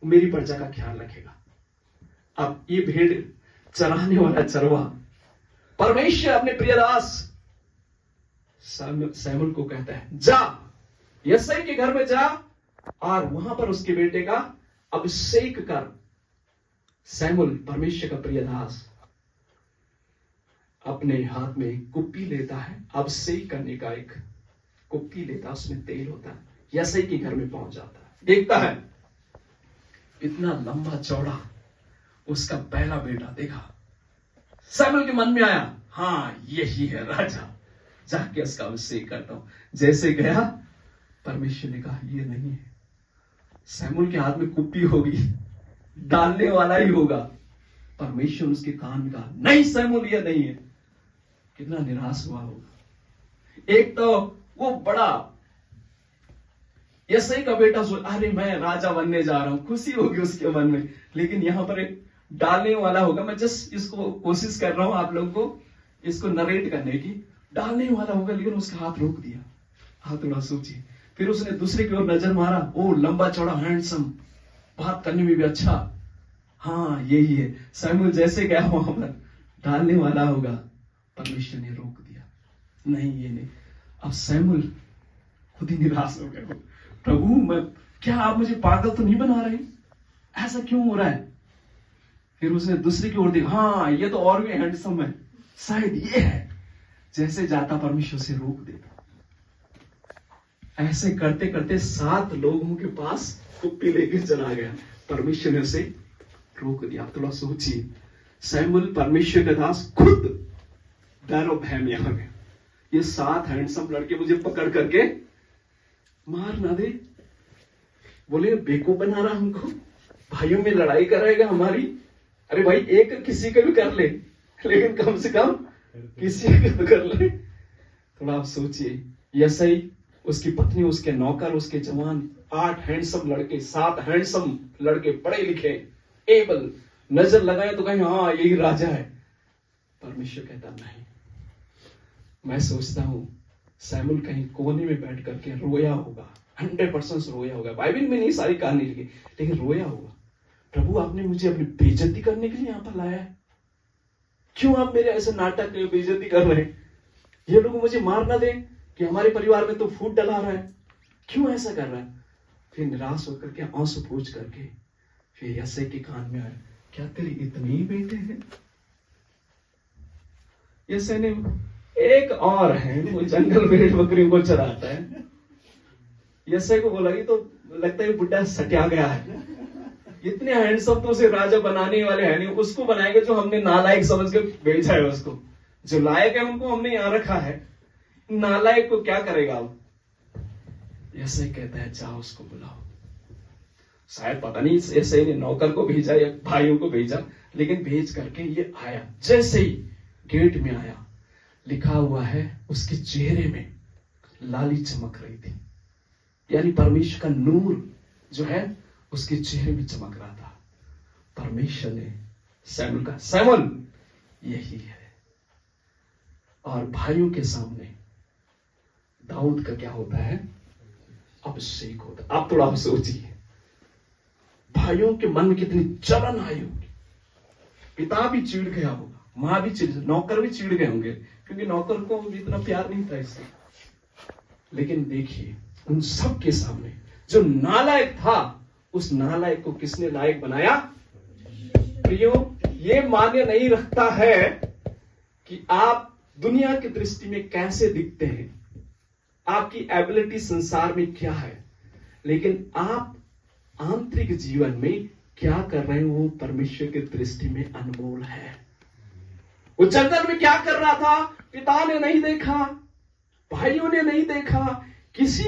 मेरी प्रजा का ख्याल रखेगा। अब ये भेड़ चराने वाला चरवा परमेश्वर अपने प्रिय दास शमूएल को कहता है, जा यिशै के घर में जा और वहां पर उसके बेटे का अभिषेक कर। शमूएल परमेश्वर का प्रिय दास अपने हाथ में एक कुप्पी लेता है, अभिषेक करने का एक कुप्पी लेता है, उसमें तेल होता है, यिशै के घर में पहुंच जाता है। देखता है इतना लंबा चौड़ा उसका पहला बेटा देखा। शमूएल के मन में आया, हाँ यही है राजा, जाके उसका अभिषेक करता हूं। जैसे गया, परमेश्वर ने कहा ये नहीं है। शमूएल के हाथ में कुप्पी होगी, डालने वाला ही होगा। परमेश्वर उसके कान में कहा, नहीं शमूएल ये नहीं है। कितना निराश हुआ होगा। एक तो वो बड़ा यिशै का बेटा सोच, अरे मैं राजा बनने जा रहा हूं, खुशी होगी उसके मन में। लेकिन यहां पर एक डालने वाला होगा। मैं जस्ट इसको कोशिश कर रहा हूं आप लोगों को इसको नरेट करने की। डालने वाला होगा, लेकिन उसका हाथ रोक दिया। हाथ थोड़ा सोचिए। फिर उसने दूसरे की ओर नजर मारा, ओ लंबा चौड़ा हैंडसम, बात करने में भी अच्छा, हाँ यही है। शमूएल जैसे गया वहां पर डालने वाला होगा, परमेश्वर ने रोक दिया, नहीं ये नहीं। अब शमूएल खुद ही निराश हो गया, प्रभु मैं क्या आप मुझे पागल तो नहीं बना रहे, ऐसा क्यों हो रहा है। फिर उसने दूसरी की ओर देखा, हाँ ये तो और भी हैंडसम है, शायद ये है। जैसे जाता परमेश्वर से रोक देता। ऐसे करते करते 7 लोगों के पास कुप्पी लेके चला गया। परमेश्वर ने उसे रोक दिया। आप थोड़ा सोचिए, शमूएल परमेश्वर का दास खुद डर और भय में आ गया। ये 7 हैंडसम लड़के मुझे पकड़ करके मार ना दे, बोले बेवकूफ बना रहा हमको, भाइयों में लड़ाई कराएगा हमारी। अरे भाई एक किसी का भी कर ले, लेकिन कम से कम किसी का तो कर ले। थोड़ा आप सोचिए, यिशै, उसकी पत्नी, उसके नौकर, उसके जवान, 8 हैंडसम लड़के, 7 हैंडसम लड़के, पढ़े लिखे, एबल, नजर लगाए तो कहें हाँ यही राजा है। परमेश्वर कहता नहीं। मैं सोचता हूं शमूएल कहीं कोने में बैठ करके रोया होगा, 100% रोया होगा। बाइबल में नहीं सारी कहानी लिखी, लेकिन रोया होगा। प्रभु आपने मुझे अपनी बेइज्जती करने के लिए यहां पर लाया है, क्यों आप मेरे ऐसे नाटक बेइज्जती कर रहे हैं। ये लोग मुझे मार ना दे कि हमारे परिवार में तो फूट डला रहा है, क्यों ऐसा कर रहा है। फिर निराश होकर के आंसू पूछ करके फिर यिशै के कान में आया, क्या तेरे इतने ही बेटे हैं। यिशै ने, एक और है वो जंगल भेड़ बकरियों को चराता है। यिशै को बोला, तो लगता है बुढ़ा सटिया गया है, इतने हैंडसम तो उसे राजा बनाने वाले हैं नहीं, उसको बनाएंगे जो हमने नालायक समझ के भेजा है। उसको जो लायक है उनको हमने यहां रखा है, नालायक को क्या करेगा। अब यिशै कहता है जाओ उसको बुलाओ। शायद पता नहीं यिशै ने नौकर को भेजा या भाइयों को भेजा, लेकिन भेज करके ये आया। जैसे ही गेट में आया, लिखा हुआ है उसके चेहरे में लाली चमक रही थी, यानी परमेश्वर का नूर जो है उसके चेहरे में चमक रहा था। परमेश्वर ने शमूएल का, शमूएल यही है। और भाइयों के सामने दाऊद का क्या होता है, अभिषेक होता है। आप थोड़ा सोचिए, भाइयों के मन में कितनी जलन आई होगी। पिता भी चिढ़ गया होगा, मां भी चिढ़, नौकर भी चिढ़ गए होंगे, क्योंकि नौकर को इतना प्यार नहीं था इससे। लेकिन देखिए उन सब के सामने जो नालायक था, उस नालायक को किसने लायक बनाया। प्रियो, ये मान्य नहीं रखता है कि आप दुनिया की दृष्टि में कैसे दिखते हैं, आपकी एबिलिटी संसार में क्या है, लेकिन आप आंतरिक जीवन में क्या कर रहे हो, वो परमेश्वर की दृष्टि में अनमोल है। वो जंगल में क्या कर रहा था, पिता ने नहीं देखा, भाइयों ने नहीं देखा, किसी